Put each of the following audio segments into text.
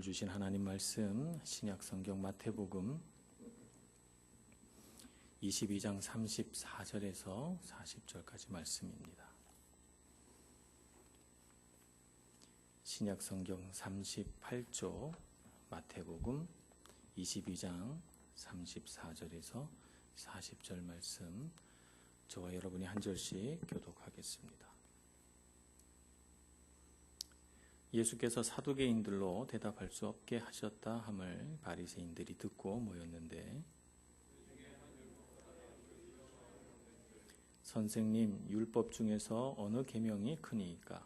주신 하나님 말씀 신약 성경 마태복음 22장 34절에서 40절까지 말씀입니다. 신약 성경 38조 마태복음 22장 34절에서 40절 말씀, 저와 여러분이 한 절씩 교독하겠습니다. 예수께서 사두개인들로 대답할 수 없게 하셨다 함을 바리새인들이 듣고 모였는데, 선생님, 율법 중에서 어느 계명이 크니이까?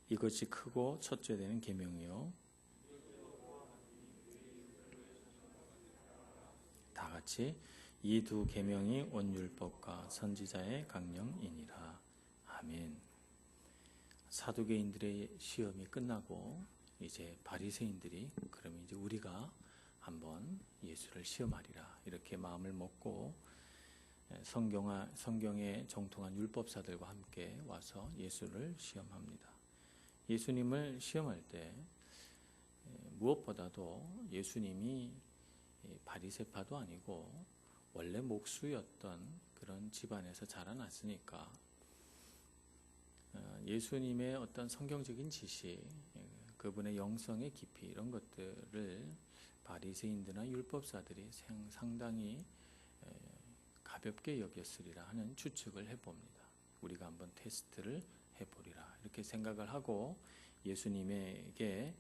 이것이 크고 첫째 되는 계명이요, 다 같이 이 두 계명이 온 율법과 선지자의 강령이니라. 아멘. 사두개인들의 시험이 끝나고 이제 바리새인들이 그러면 이제 우리가 한번 예수를 시험하리라 이렇게 마음을 먹고 성경에 정통한 율법사들과 함께 와서 예수를 시험합니다. 예수님을 시험할 때 무엇보다도 예수님이 바리새파도 아니고 원래 목수였던 그런 집안에서 자라났으니까 예수님의 어떤 성경적인 지식, 그분의 영성의 깊이 이런 것들을 바리새인들이나 율법사들이 상당히 가볍게 여겼으리라 하는 추측을 해봅니다. 우리가 한번 테스트를 해보리라 이렇게 생각을 하고 예수님에게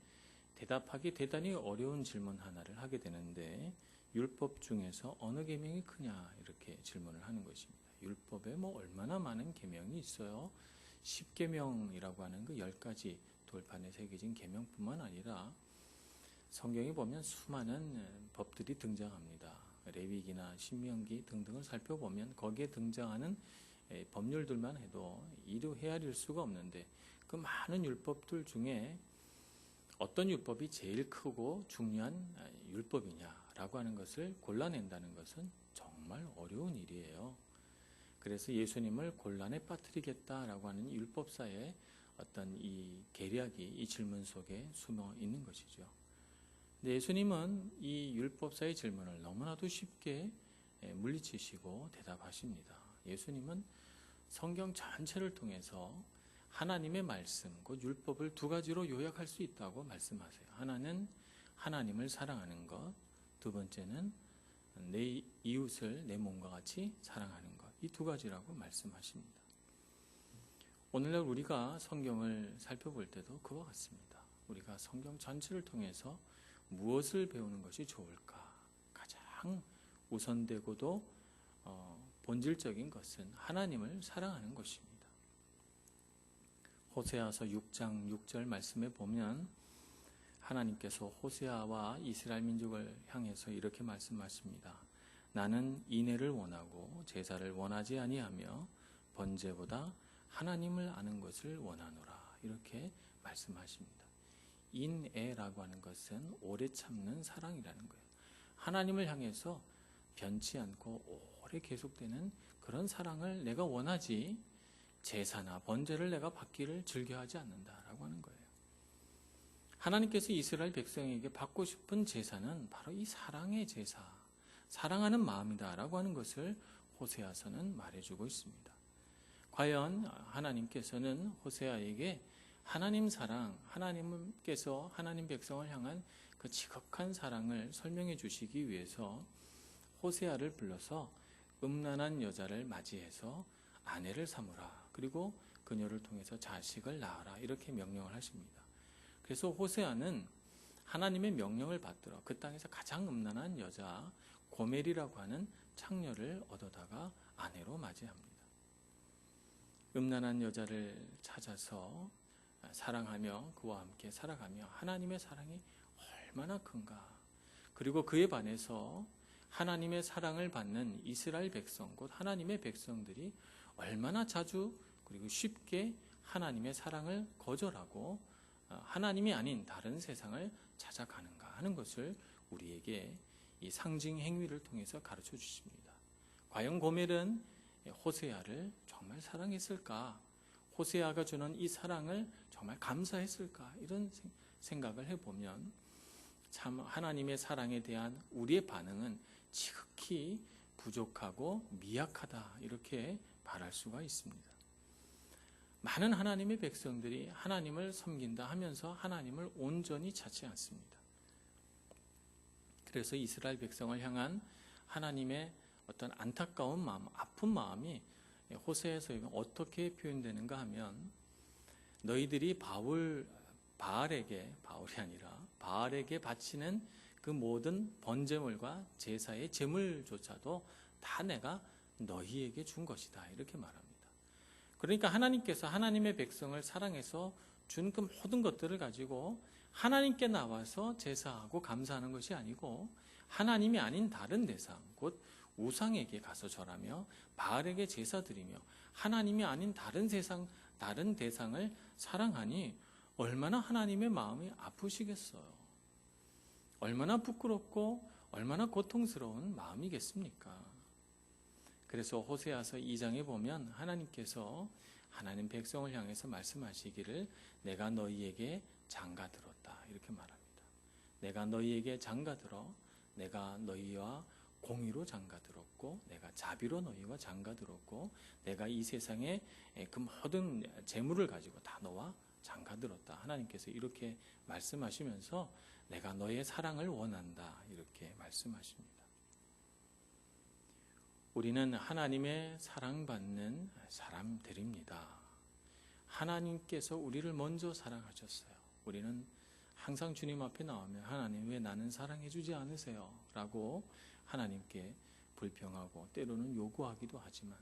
대답하기 대단히 어려운 질문 하나를 하게 되는데, 율법 중에서 어느 계명이 크냐 이렇게 질문을 하는 것입니다. 율법에 얼마나 많은 계명이 있어요. 10계명이라고 하는 그 10가지 돌판에 새겨진 계명뿐만 아니라 성경에 보면 수많은 법들이 등장합니다. 레위기나 신명기 등등을 살펴보면 거기에 등장하는 법률들만 해도 이루 헤아릴 수가 없는데, 그 많은 율법들 중에 어떤 율법이 제일 크고 중요한 율법이냐라고 하는 것을 골라낸다는 것은 정말 어려운 일이에요. 그래서 예수님을 곤란에 빠뜨리겠다라고 하는 율법사의 어떤 이 계략이 이 질문 속에 숨어 있는 것이죠. 근데 예수님은 이 율법사의 질문을 너무나도 쉽게 물리치시고 대답하십니다. 예수님은 성경 전체를 통해서 하나님의 말씀, 그 율법을 두 가지로 요약할 수 있다고 말씀하세요. 하나는 하나님을 사랑하는 것, 두 번째는 내 이웃을 내 몸과 같이 사랑하는 것, 이 두 가지라고 말씀하십니다. 오늘날 우리가 성경을 살펴볼 때도 그와 같습니다. 우리가 성경 전체를 통해서 무엇을 배우는 것이 좋을까? 가장 우선되고도 본질적인 것은 하나님을 사랑하는 것입니다. 호세아서 6장 6절 말씀에 보면 하나님께서 호세아와 이스라엘 민족을 향해서 이렇게 말씀하십니다. 나는 인애를 원하고 제사를 원하지 아니하며 번제보다 하나님을 아는 것을 원하노라. 이렇게 말씀하십니다. 인애라고 하는 것은 오래 참는 사랑이라는 거예요. 하나님을 향해서 변치 않고 오래 계속되는 그런 사랑을 내가 원하지, 제사나 번제를 내가 받기를 즐겨하지 않는다라고 하는 거예요. 하나님께서 이스라엘 백성에게 받고 싶은 제사는 바로 이 사랑의 제사, 사랑하는 마음이다라고 하는 것을 호세아서는 말해주고 있습니다. 과연 하나님께서는 호세아에게 하나님 사랑, 하나님께서 하나님 백성을 향한 그 지극한 사랑을 설명해 주시기 위해서 호세아를 불러서 음란한 여자를 맞이해서 아내를 삼으라, 그리고 그녀를 통해서 자식을 낳아라 이렇게 명령을 하십니다. 그래서 호세아는 하나님의 명령을 받들어 그 땅에서 가장 음란한 여자 고멜이라고 하는 창녀를 얻어다가 아내로 맞이합니다. 음란한 여자를 찾아서 사랑하며 그와 함께 살아가며 하나님의 사랑이 얼마나 큰가, 그리고 그에 반해서 하나님의 사랑을 받는 이스라엘 백성, 곧 하나님의 백성들이 얼마나 자주 그리고 쉽게 하나님의 사랑을 거절하고 하나님이 아닌 다른 세상을 찾아가는가 하는 것을 우리에게 이 상징 행위를 통해서 가르쳐 주십니다. 과연 고멜은 호세아를 정말 사랑했을까? 호세아가 주는 이 사랑을 정말 감사했을까? 이런 생각을 해보면 참 하나님의 사랑에 대한 우리의 반응은 지극히 부족하고 미약하다 이렇게 말할 수가 있습니다. 많은 하나님의 백성들이 하나님을 섬긴다 하면서 하나님을 온전히 찾지 않습니다. 그래서 이스라엘 백성을 향한 하나님의 어떤 안타까운 마음, 아픈 마음이 호세아에서 어떻게 표현되는가 하면 너희들이 바알에게 바치는 그 모든 번제물과 제사의 제물조차도 다 내가 너희에게 준 것이다 이렇게 말합니다. 그러니까 하나님께서 하나님의 백성을 사랑해서 준 그 모든 것들을 가지고 하나님께 나와서 제사하고 감사하는 것이 아니고 하나님이 아닌 다른 대상, 곧 우상에게 가서 절하며 바알에게 제사 드리며 하나님이 아닌 다른 대상을 사랑하니 얼마나 하나님의 마음이 아프시겠어요. 얼마나 부끄럽고 얼마나 고통스러운 마음이겠습니까? 그래서 호세아서 2장에 보면 하나님께서 하나님 백성을 향해서 말씀하시기를 내가 너희에게 장가들었다 이렇게 말합니다. 내가 너희에게 장가들어 내가 너희와 공의로 장가들었고 내가 자비로 너희와 장가들었고 내가 이 세상에 그 모든 재물을 가지고 다 너와 장가들었다. 하나님께서 이렇게 말씀하시면서 내가 너의 사랑을 원한다 이렇게 말씀하십니다. 우리는 하나님의 사랑받는 사람들입니다. 하나님께서 우리를 먼저 사랑하셨어요. 우리는 항상 주님 앞에 나오면 하나님 왜 나는 사랑해 주지 않으세요? 라고 하나님께 불평하고 때로는 요구하기도 하지만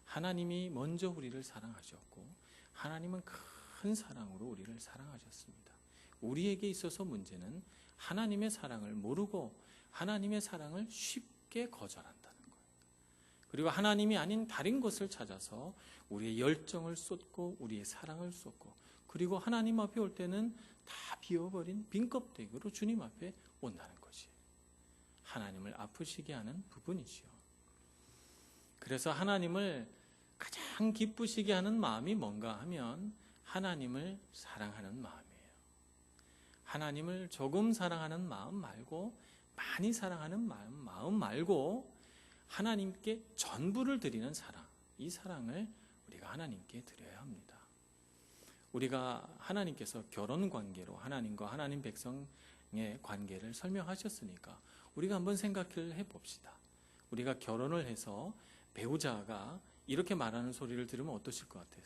하나님이 먼저 우리를 사랑하셨고 하나님은 큰 사랑으로 우리를 사랑하셨습니다. 우리에게 있어서 문제는 하나님의 사랑을 모르고 하나님의 사랑을 쉽게 거절한다는 거예요. 그리고 하나님이 아닌 다른 것을 찾아서 우리의 열정을 쏟고 우리의 사랑을 쏟고 그리고 하나님 앞에 올 때는 다 비워버린 빈 껍데기로 주님 앞에 온다는 것이 하나님을 아프시게 하는 부분이지요. 그래서 하나님을 가장 기쁘시게 하는 마음이 뭔가 하면 하나님을 사랑하는 마음이에요. 하나님을 조금 사랑하는 마음 말고 많이 사랑하는 마음 말고 하나님께 전부를 드리는 사랑, 이 사랑을 우리가 하나님께 드려야 합니다. 우리가 하나님께서 결혼 관계로 하나님과 하나님 백성의 관계를 설명하셨으니까 우리가 한번 생각을 해봅시다. 우리가 결혼을 해서 배우자가 이렇게 말하는 소리를 들으면 어떠실 것 같아요?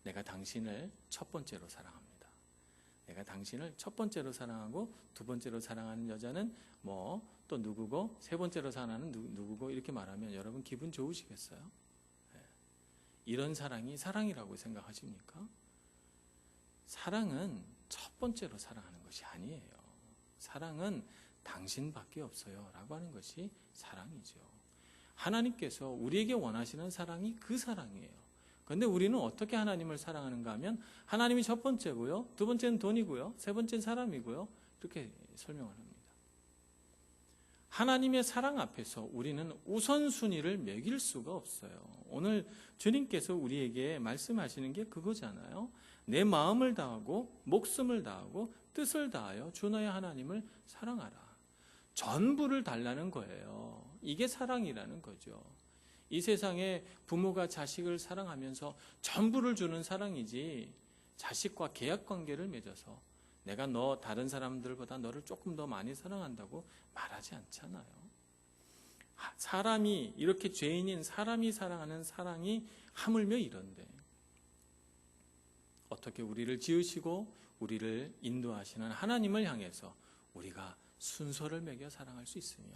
내가 당신을 첫 번째로 사랑합니다. 내가 당신을 첫 번째로 사랑하고 두 번째로 사랑하는 여자는 뭐 또 누구고 세 번째로 사랑하는 누구고 이렇게 말하면 여러분 기분 좋으시겠어요? 네. 이런 사랑이 사랑이라고 생각하십니까? 사랑은 첫 번째로 사랑하는 것이 아니에요. 사랑은 당신밖에 없어요 라고 하는 것이 사랑이죠. 하나님께서 우리에게 원하시는 사랑이 그 사랑이에요. 그런데 우리는 어떻게 하나님을 사랑하는가 하면 하나님이 첫 번째고요, 두 번째는 돈이고요, 세 번째는 사람이고요, 이렇게 설명을 합니다. 하나님의 사랑 앞에서 우리는 우선순위를 매길 수가 없어요. 오늘 주님께서 우리에게 말씀하시는 게 그거잖아요. 내 마음을 다하고 목숨을 다하고 뜻을 다하여 주 너의 하나님을 사랑하라. 전부를 달라는 거예요. 이게 사랑이라는 거죠. 이 세상에 부모가 자식을 사랑하면서 전부를 주는 사랑이지 자식과 계약관계를 맺어서 내가 너 다른 사람들보다 너를 조금 더 많이 사랑한다고 말하지 않잖아요. 사람이 이렇게 죄인인 사람이 사랑하는 사랑이 하물며 이런데 어떻게 우리를 지으시고 우리를 인도하시는 하나님을 향해서 우리가 순서를 매겨 사랑할 수 있으며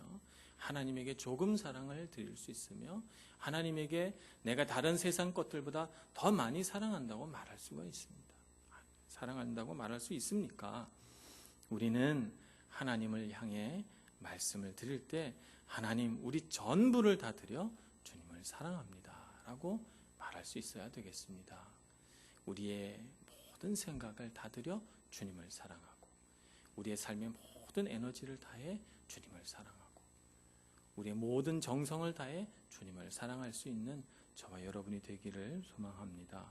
하나님에게 조금 사랑을 드릴 수 있으며 하나님에게 내가 다른 세상 것들보다 더 많이 사랑한다고 말할 수가 있습니다. 사랑한다고 말할 수 있습니까? 우리는 하나님을 향해 말씀을 드릴 때 하나님 우리 전부를 다 드려 주님을 사랑합니다 라고 말할 수 있어야 되겠습니다. 우리의 모든 생각을 다 드려 주님을 사랑하고 우리의 삶의 모든 에너지를 다해 주님을 사랑하고 우리의 모든 정성을 다해 주님을 사랑할 수 있는 저와 여러분이 되기를 소망합니다.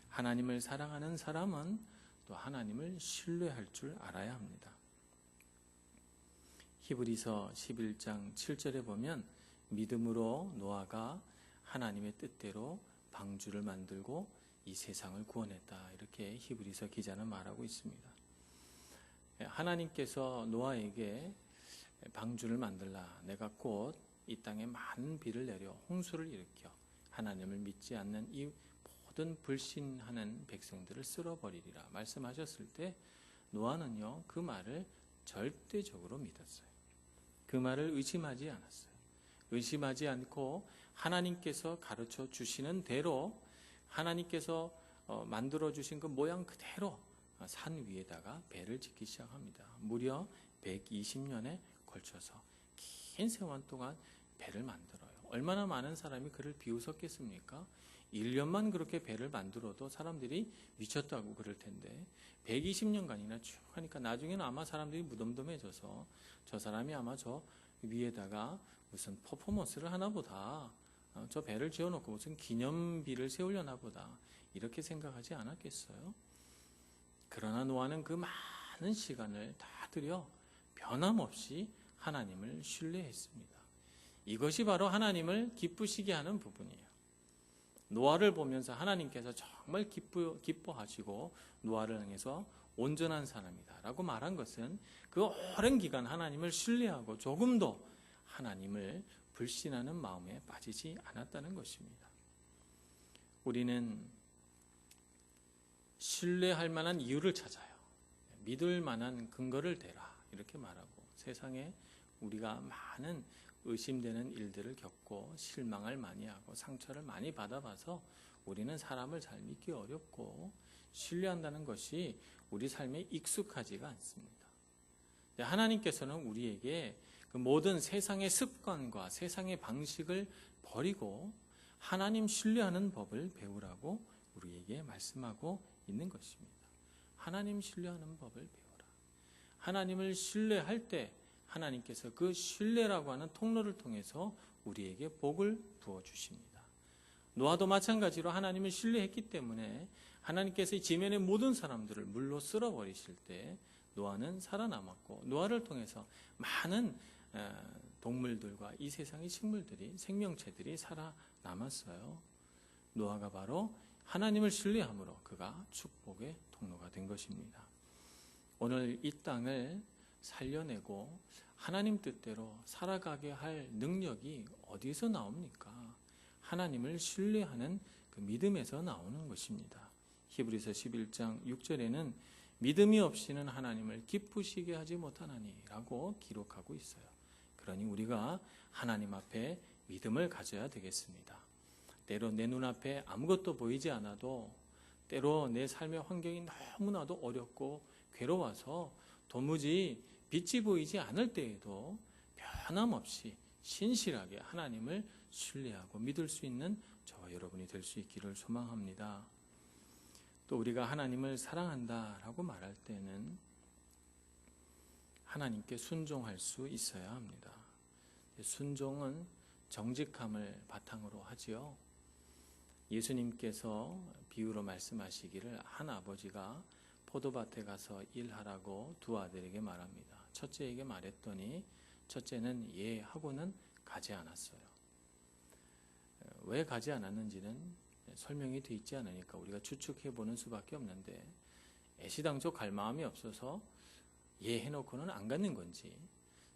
하나님을 사랑하는 사람은 또 하나님을 신뢰할 줄 알아야 합니다. 히브리서 11장 7절에 보면 믿음으로 노아가 하나님의 뜻대로 방주를 만들고 이 세상을 구원했다. 이렇게 히브리서 기자는 말하고 있습니다. 하나님께서 노아에게 방주를 만들라. 내가 곧 이 땅에 많은 비를 내려 홍수를 일으켜 하나님을 믿지 않는 이 모든 불신하는 백성들을 쓸어버리리라 말씀하셨을 때 노아는요, 그 말을 절대적으로 믿었어요. 그 말을 의심하지 않았어요. 의심하지 않고 하나님께서 가르쳐 주시는 대로 하나님께서 만들어 주신 그 모양 그대로 산 위에다가 배를 짓기 시작합니다. 무려 120년에 걸쳐서 긴 세월 동안 배를 만들어요. 얼마나 많은 사람이 그를 비웃었겠습니까? 1년만 그렇게 배를 만들어도 사람들이 미쳤다고 그럴 텐데 120년간이나 쭉 하니까 나중에는 아마 사람들이 무덤덤해져서 저 사람이 아마 저 위에다가 무슨 퍼포먼스를 하나 보다, 저 배를 지어놓고 무슨 기념비를 세우려나 보다, 이렇게 생각하지 않았겠어요? 그러나 노아는 그 많은 시간을 다 들여 변함없이 하나님을 신뢰했습니다. 이것이 바로 하나님을 기쁘시게 하는 부분이에요. 노아를 보면서 하나님께서 정말 기뻐하시고 노아를 향해서 온전한 사람이다 라고 말한 것은 그 오랜 기간 하나님을 신뢰하고 조금도 하나님을 불신하는 마음에 빠지지 않았다는 것입니다. 우리는 신뢰할 만한 이유를 찾아요. 믿을 만한 근거를 대라 이렇게 말하고, 세상에 우리가 많은 의심되는 일들을 겪고 실망을 많이 하고 상처를 많이 받아봐서 우리는 사람을 잘 믿기 어렵고 신뢰한다는 것이 우리 삶에 익숙하지가 않습니다. 하나님께서는 우리에게 그 모든 세상의 습관과 세상의 방식을 버리고 하나님 신뢰하는 법을 배우라고 우리에게 말씀하고 있는 것입니다. 하나님 신뢰하는 법을 배우라. 하나님을 신뢰할 때 하나님께서 그 신뢰라고 하는 통로를 통해서 우리에게 복을 부어주십니다. 노아도 마찬가지로 하나님을 신뢰했기 때문에 하나님께서 이 지면의 모든 사람들을 물로 쓸어버리실 때 노아는 살아남았고, 노아를 통해서 많은 동물들과 이 세상의 식물들이, 생명체들이 살아남았어요. 노아가 바로 하나님을 신뢰함으로 그가 축복의 통로가 된 것입니다. 오늘 이 땅을 살려내고 하나님 뜻대로 살아가게 할 능력이 어디서 나옵니까? 하나님을 신뢰하는 그 믿음에서 나오는 것입니다. 히브리서 11장 6절에는 믿음이 없이는 하나님을 기쁘시게 하지 못하나니 라고 기록하고 있어요. 그러니 우리가 하나님 앞에 믿음을 가져야 되겠습니다. 때로 내 눈앞에 아무것도 보이지 않아도, 때로 내 삶의 환경이 너무나도 어렵고 괴로워서 도무지 빛이 보이지 않을 때에도 변함없이 신실하게 하나님을 신뢰하고 믿을 수 있는 저와 여러분이 될 수 있기를 소망합니다. 또 우리가 하나님을 사랑한다라고 말할 때는 하나님께 순종할 수 있어야 합니다. 순종은 정직함을 바탕으로 하지요. 예수님께서 비유로 말씀하시기를 한 아버지가 포도밭에 가서 일하라고 두 아들에게 말합니다. 첫째에게 말했더니 첫째는 예 하고는 가지 않았어요. 왜 가지 않았는지는 설명이 되어 있지 않으니까 우리가 추측해 보는 수밖에 없는데, 애시당초 갈 마음이 없어서 예 해놓고는 안 갖는 건지,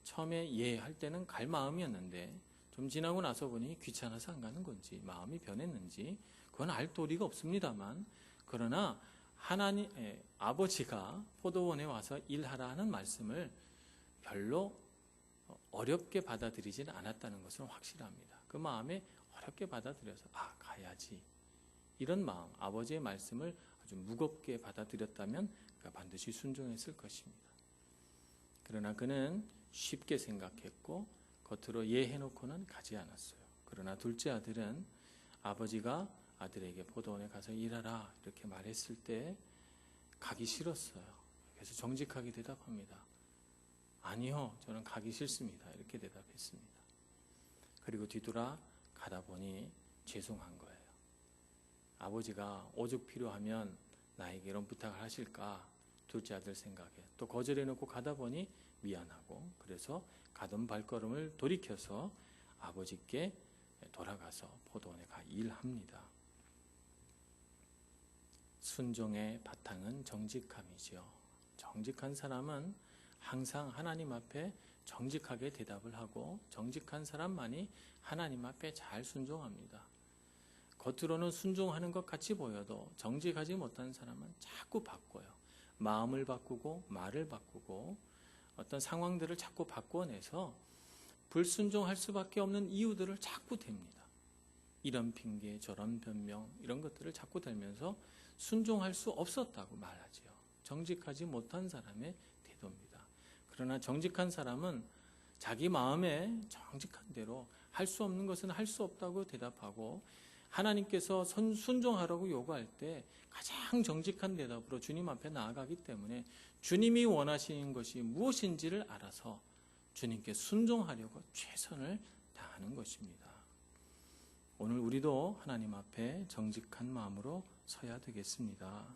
처음에 예 할 때는 갈 마음이었는데 좀 지나고 나서 보니 귀찮아서 안 가는 건지, 마음이 변했는지 그건 알 도리가 없습니다만, 그러나 하나님 아버지가 포도원에 와서 일하라는 말씀을 별로 어렵게 받아들이지는 않았다는 것은 확실합니다. 그 마음에 어렵게 받아들여서 가야지, 이런 마음, 아버지의 말씀을 아주 무겁게 받아들였다면 그가 반드시 순종했을 것입니다. 그러나 그는 쉽게 생각했고 겉으로 예 해놓고는 가지 않았어요. 그러나 둘째 아들은 아버지가 아들에게 포도원에 가서 일하라 이렇게 말했을 때 가기 싫었어요. 그래서 정직하게 대답합니다. 아니요, 저는 가기 싫습니다. 이렇게 대답했습니다. 그리고 뒤돌아 가다 보니 죄송한 거예요. 아버지가 오죽 필요하면 나에게 이런 부탁을 하실까, 둘째 아들 생각에 또 거절해놓고 가다 보니 미안하고, 그래서 가던 발걸음을 돌이켜서 아버지께 돌아가서 포도원에 가 일합니다. 순종의 바탕은 정직함이지요. 정직한 사람은 항상 하나님 앞에 정직하게 대답을 하고, 정직한 사람만이 하나님 앞에 잘 순종합니다. 겉으로는 순종하는 것 같이 보여도 정직하지 못한 사람은 자꾸 바꿔요. 마음을 바꾸고 말을 바꾸고 어떤 상황들을 자꾸 바꿔내서 불순종할 수밖에 없는 이유들을 자꾸 댑니다. 이런 핑계 저런 변명 이런 것들을 자꾸 대면서 순종할 수 없었다고 말하지요. 정직하지 못한 사람의 태도입니다. 그러나 정직한 사람은 자기 마음에 정직한 대로 할 수 없는 것은 할 수 없다고 대답하고, 하나님께서 순종하라고 요구할 때 가장 정직한 대답으로 주님 앞에 나아가기 때문에 주님이 원하시는 것이 무엇인지를 알아서 주님께 순종하려고 최선을 다하는 것입니다. 오늘 우리도 하나님 앞에 정직한 마음으로 서야 되겠습니다.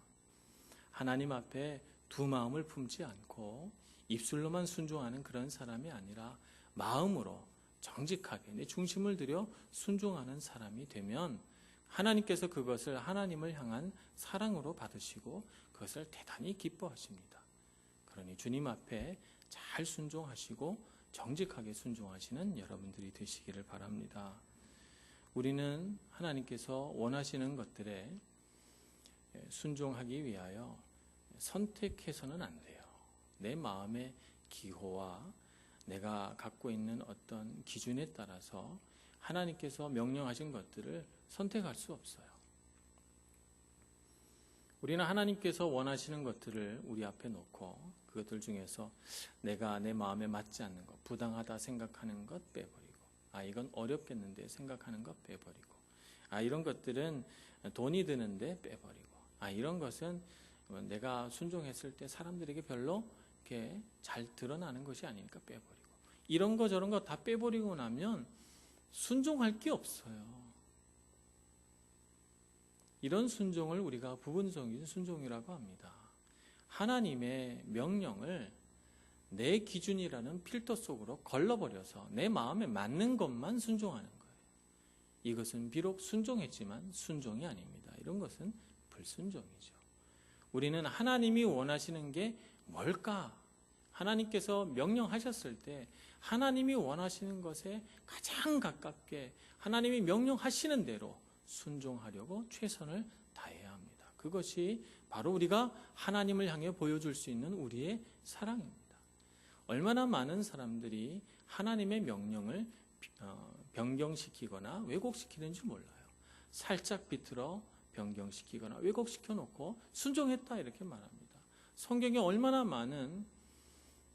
하나님 앞에 두 마음을 품지 않고 입술로만 순종하는 그런 사람이 아니라 마음으로 정직하게 내 중심을 들여 순종하는 사람이 되면 하나님께서 그것을 하나님을 향한 사랑으로 받으시고 그것을 대단히 기뻐하십니다. 그러니 주님 앞에 잘 순종하시고 정직하게 순종하시는 여러분들이 되시기를 바랍니다. 우리는 하나님께서 원하시는 것들에 순종하기 위하여 선택해서는 안 돼요. 내 마음의 기호와 내가 갖고 있는 어떤 기준에 따라서 하나님께서 명령하신 것들을 선택할 수 없어요. 우리는 하나님께서 원하시는 것들을 우리 앞에 놓고 그것들 중에서 내가 내 마음에 맞지 않는 것, 부당하다 생각하는 것 빼버리고, 이건 어렵겠는데 생각하는 것 빼버리고, 이런 것들은 돈이 드는데 빼버리고, 이런 것은 내가 순종했을 때 사람들에게 별로 이렇게 잘 드러나는 것이 아니니까 빼버리고, 이런 거 저런 거 다 빼버리고 나면 순종할 게 없어요. 이런 순종을 우리가 부분적인 순종이라고 합니다. 하나님의 명령을 내 기준이라는 필터 속으로 걸러버려서 내 마음에 맞는 것만 순종하는 거예요. 이것은 비록 순종했지만 순종이 아닙니다. 이런 것은 불순종이죠. 우리는 하나님이 원하시는 게 뭘까? 하나님께서 명령하셨을 때 하나님이 원하시는 것에 가장 가깝게 하나님이 명령하시는 대로 순종하려고 최선을 다해야 합니다. 그것이 바로 우리가 하나님을 향해 보여줄 수 있는 우리의 사랑입니다. 얼마나 많은 사람들이 하나님의 명령을 변경시키거나 왜곡시키는지 몰라요. 살짝 비틀어 변경시키거나 왜곡시켜 놓고 순종했다 이렇게 말합니다. 성경에 얼마나 많은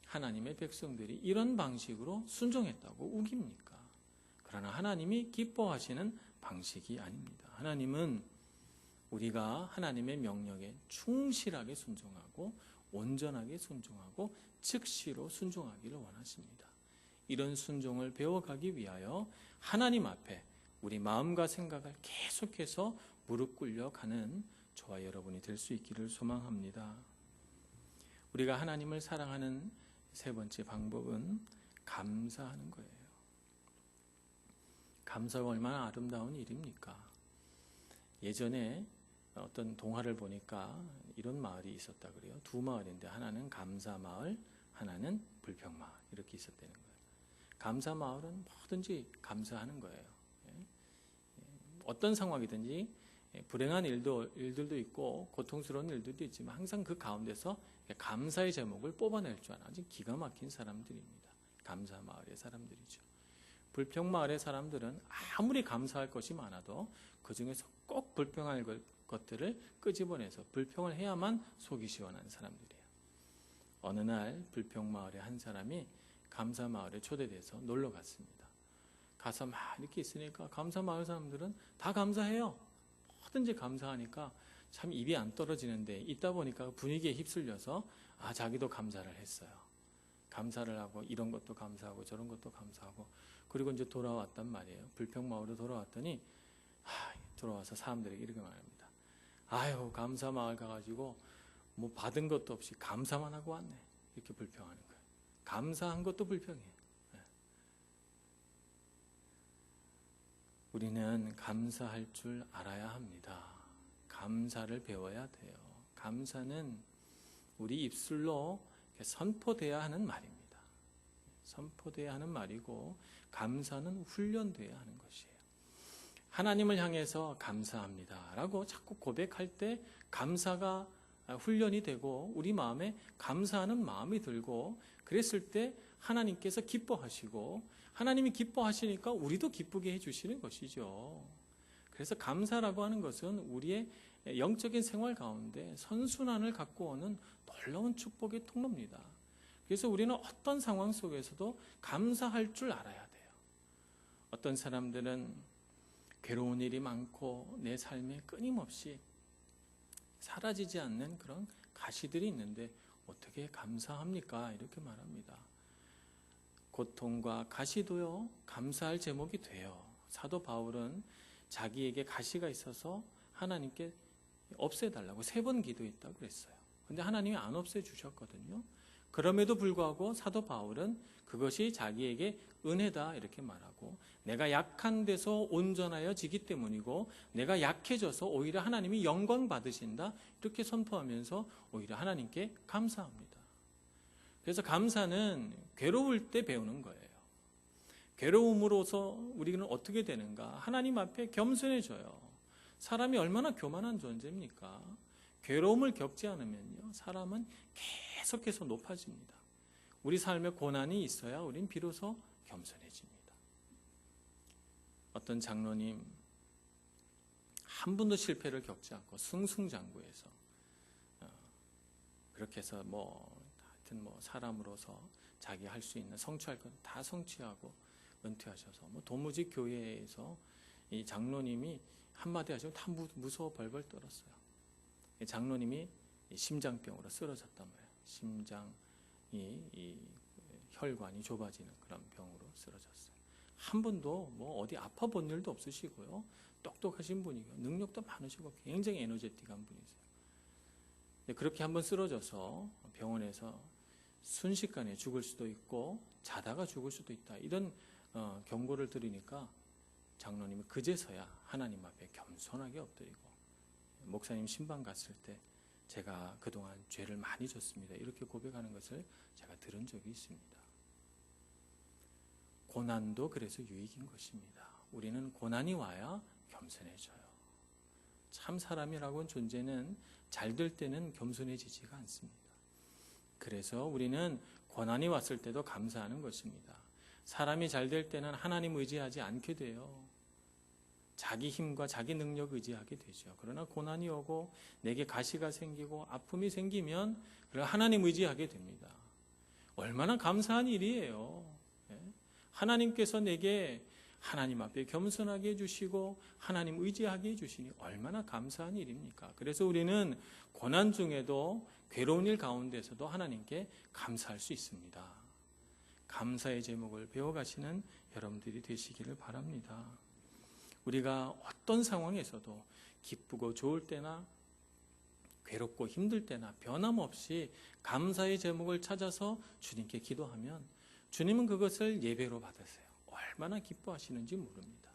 하나님의 백성들이 이런 방식으로 순종했다고 우깁니까? 그러나 하나님이 기뻐하시는 방식이 아닙니다. 하나님은 우리가 하나님의 명령에 충실하게 순종하고 온전하게 순종하고 즉시로 순종하기를 원하십니다. 이런 순종을 배워가기 위하여 하나님 앞에 우리 마음과 생각을 계속해서 무릎 꿇려 가는 저와 여러분이 될 수 있기를 소망합니다. 우리가 하나님을 사랑하는 세 번째 방법은 감사하는 거예요. 감사가 얼마나 아름다운 일입니까? 예전에 어떤 동화를 보니까 이런 마을이 있었다 그래요. 두 마을인데 하나는 감사마을, 하나는 불평마을 이렇게 있었다는 거예요. 감사마을은 뭐든지 감사하는 거예요. 어떤 상황이든지 불행한 일들도 있고 고통스러운 일들도 있지만 항상 그 가운데서 감사의 제목을 뽑아낼 줄 아는 아주 기가 막힌 사람들입니다. 감사마을의 사람들이죠. 불평마을의 사람들은 아무리 감사할 것이 많아도 그 중에서 꼭 불평할 것들을 끄집어내서 불평을 해야만 속이 시원한 사람들이에요. 어느 날 불평마을의 한 사람이 감사마을에 초대돼서 놀러 갔습니다. 가서 막 이렇게 있으니까 감사마을 사람들은 다 감사해요. 뭐든지 감사하니까 참 입이 안 떨어지는데 있다 보니까 분위기에 휩쓸려서 자기도 감사를 했어요. 감사를 하고 이런 것도 감사하고 저런 것도 감사하고 그리고 이제 돌아왔단 말이에요. 불평마을로 돌아왔더니 들어와서 사람들에게 이렇게 말합니다. 아유, 감사 마을 가가지고 뭐 받은 것도 없이 감사만 하고 왔네. 이렇게 불평하는 거예요. 감사한 것도 불평해요. 우리는 감사할 줄 알아야 합니다. 감사를 배워야 돼요. 감사는 우리 입술로 선포돼야 하는 말입니다. 선포돼야 하는 말이고 감사는 훈련돼야 하는 것이에요. 하나님을 향해서 감사합니다 라고 자꾸 고백할 때 감사가 훈련이 되고 우리 마음에 감사하는 마음이 들고 그랬을 때 하나님께서 기뻐하시고 하나님이 기뻐하시니까 우리도 기쁘게 해주시는 것이죠. 그래서 감사라고 하는 것은 우리의 영적인 생활 가운데 선순환을 갖고 오는 놀라운 축복의 통로입니다. 그래서 우리는 어떤 상황 속에서도 감사할 줄 알아야 돼요. 어떤 사람들은 괴로운 일이 많고 내 삶에 끊임없이 사라지지 않는 그런 가시들이 있는데 어떻게 감사합니까? 이렇게 말합니다. 고통과 가시도요, 감사할 제목이 돼요. 사도 바울은 자기에게 가시가 있어서 하나님께 없애달라고 3번 기도했다고 그랬어요. 근데 하나님이 안 없애주셨거든요. 그럼에도 불구하고 사도 바울은 그것이 자기에게 은혜다 이렇게 말하고 내가 약한 데서 온전하여지기 때문이고 내가 약해져서 오히려 하나님이 영광 받으신다 이렇게 선포하면서 오히려 하나님께 감사합니다. 그래서 감사는 괴로울 때 배우는 거예요. 괴로움으로서 우리는 어떻게 되는가? 하나님 앞에 겸손해져요. 사람이 얼마나 교만한 존재입니까? 괴로움을 겪지 않으면요, 사람은 계속해서 높아집니다. 우리 삶에 고난이 있어야 우린 비로소 겸손해집니다. 어떤 장로님 한 번도 실패를 겪지 않고 승승장구해서 그렇게 해서 하여튼 사람으로서 자기 할 수 있는 성취할 것 다 성취하고 은퇴하셔서 도무지 교회에서 이 장로님이 한마디 하시면 다 무서워 벌벌 떨었어요. 이 장로님이 심장병으로 쓰러졌단 말이에요. 심장이 이 혈관이 좁아지는 그런 병으로 쓰러졌어요. 한 번도 어디 아파 본 일도 없으시고요. 똑똑하신 분이고 능력도 많으시고 굉장히 에너제틱한 분이세요. 그렇게 한번 쓰러져서 병원에서 순식간에 죽을 수도 있고 자다가 죽을 수도 있다. 이런 경고를 들으니까 장로님이 그제서야 하나님 앞에 겸손하게 엎드리고 목사님 신방 갔을 때 제가 그동안 죄를 많이 졌습니다. 이렇게 고백하는 것을 제가 들은 적이 있습니다. 고난도 그래서 유익인 것입니다. 우리는 고난이 와야 겸손해져요. 참 사람이라고는 존재는 잘 될 때는 겸손해지지가 않습니다. 그래서 우리는 고난이 왔을 때도 감사하는 것입니다. 사람이 잘 될 때는 하나님 의지하지 않게 돼요. 자기 힘과 자기 능력 의지하게 되죠. 그러나 고난이 오고 내게 가시가 생기고 아픔이 생기면 하나님 의지하게 됩니다. 얼마나 감사한 일이에요. 하나님께서 내게 하나님 앞에 겸손하게 해주시고 하나님 의지하게 해주시니 얼마나 감사한 일입니까? 그래서 우리는 고난 중에도 괴로운 일 가운데서도 하나님께 감사할 수 있습니다. 감사의 제목을 배워가시는 여러분들이 되시기를 바랍니다. 우리가 어떤 상황에서도 기쁘고 좋을 때나 괴롭고 힘들 때나 변함없이 감사의 제목을 찾아서 주님께 기도하면 주님은 그것을 예배로 받으세요. 얼마나 기뻐하시는지 모릅니다.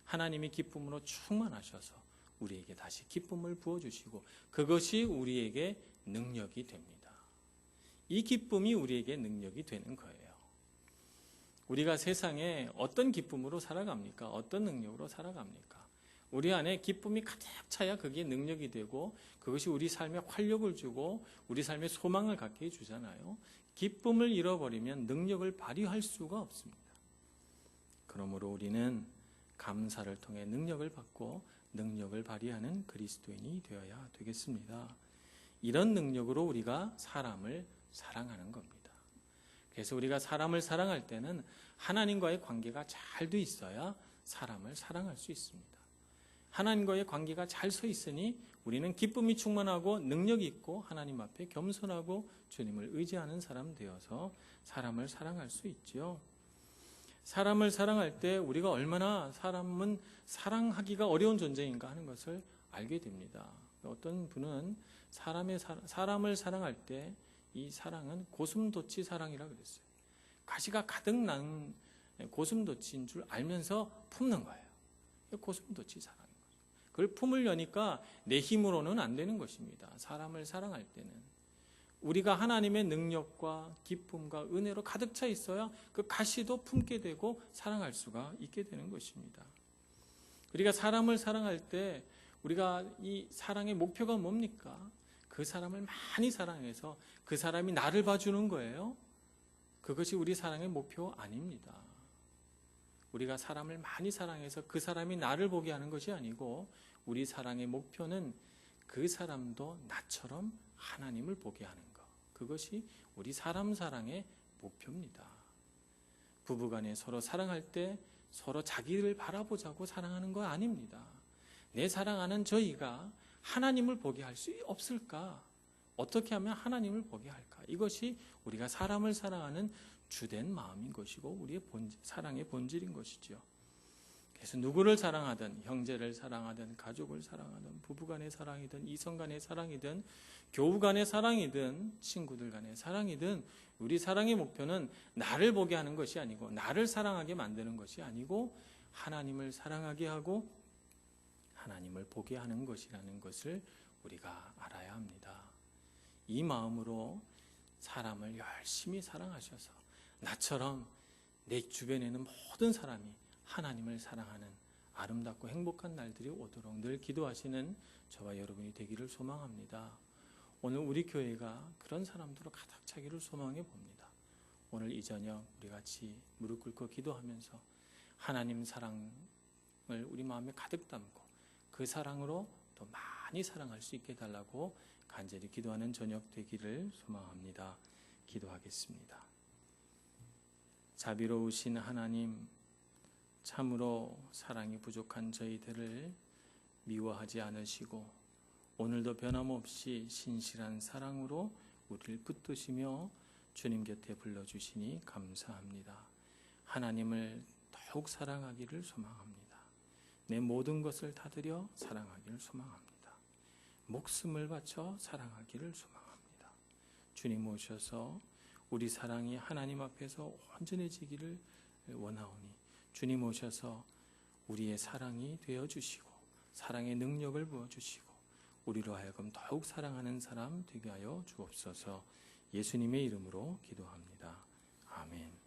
하나님이 기쁨으로 충만하셔서 우리에게 다시 기쁨을 부어주시고 그것이 우리에게 능력이 됩니다. 이 기쁨이 우리에게 능력이 되는 거예요. 우리가 세상에 어떤 기쁨으로 살아갑니까? 어떤 능력으로 살아갑니까? 우리 안에 기쁨이 가득 차야 그게 능력이 되고 그것이 우리 삶에 활력을 주고 우리 삶에 소망을 갖게 해주잖아요. 기쁨을 잃어버리면 능력을 발휘할 수가 없습니다. 그러므로 우리는 감사를 통해 능력을 받고 능력을 발휘하는 그리스도인이 되어야 되겠습니다. 이런 능력으로 우리가 사람을 사랑하는 겁니다. 그래서 우리가 사람을 사랑할 때는 하나님과의 관계가 잘 돼 있어야 사람을 사랑할 수 있습니다. 하나님과의 관계가 잘 서 있으니 우리는 기쁨이 충만하고 능력이 있고 하나님 앞에 겸손하고 주님을 의지하는 사람 되어서 사람을 사랑할 수 있죠. 사람을 사랑할 때 우리가 얼마나 사람은 사랑하기가 어려운 존재인가 하는 것을 알게 됩니다. 어떤 분은 사람을 사랑할 때 이 사랑은 고슴도치 사랑이라고 그랬어요. 가시가 가득 난 고슴도치인 줄 알면서 품는 거예요. 고슴도치 사랑인 거죠. 그걸 품으려니까 내 힘으로는 안 되는 것입니다. 사람을 사랑할 때는 우리가 하나님의 능력과 기쁨과 은혜로 가득 차 있어야 그 가시도 품게 되고 사랑할 수가 있게 되는 것입니다. 우리가 사람을 사랑할 때 우리가 이 사랑의 목표가 뭡니까? 그 사람을 많이 사랑해서 그 사람이 나를 봐주는 거예요. 그것이 우리 사랑의 목표 아닙니다. 우리가 사람을 많이 사랑해서 그 사람이 나를 보게 하는 것이 아니고 우리 사랑의 목표는 그 사람도 나처럼 하나님을 보게 하는 것. 그것이 우리 사람 사랑의 목표입니다. 부부간에 서로 사랑할 때 서로 자기를 바라보자고 사랑하는 거 아닙니다. 내 사랑하는 저희가 하나님을 보게 할 수 없을까? 어떻게 하면 하나님을 보게 할까? 이것이 우리가 사람을 사랑하는 주된 마음인 것이고 우리의 사랑의 본질인 것이죠. 그래서 누구를 사랑하든 형제를 사랑하든 가족을 사랑하든 부부간의 사랑이든 이성간의 사랑이든 교우간의 사랑이든 친구들 간의 사랑이든 우리 사랑의 목표는 나를 보게 하는 것이 아니고 나를 사랑하게 만드는 것이 아니고 하나님을 사랑하게 하고 하나님을 보게 하는 것이라는 것을 우리가 알아야 합니다. 이 마음으로 사람을 열심히 사랑하셔서 나처럼 내 주변에는 모든 사람이 하나님을 사랑하는 아름답고 행복한 날들이 오도록 늘 기도하시는 저와 여러분이 되기를 소망합니다. 오늘 우리 교회가 그런 사람들로 가득 차기를 소망해 봅니다. 오늘 이 저녁 우리 같이 무릎 꿇고 기도하면서 하나님 사랑을 우리 마음에 가득 담고 그 사랑으로 더 많이 사랑할 수 있게 해달라고 간절히 기도하는 저녁 되기를 소망합니다. 기도하겠습니다. 자비로우신 하나님, 참으로 사랑이 부족한 저희들을 미워하지 않으시고 오늘도 변함없이 신실한 사랑으로 우리를 붙드시며 주님 곁에 불러주시니 감사합니다. 하나님을 더욱 사랑하기를 소망합니다. 내 모든 것을 다 드려 사랑하기를 소망합니다. 목숨을 바쳐 사랑하기를 소망합니다. 주님 오셔서 우리 사랑이 하나님 앞에서 온전해지기를 원하오니 주님 오셔서 우리의 사랑이 되어주시고 사랑의 능력을 부어주시고 우리로 하여금 더욱 사랑하는 사람 되게 하여 주옵소서. 예수님의 이름으로 기도합니다. 아멘.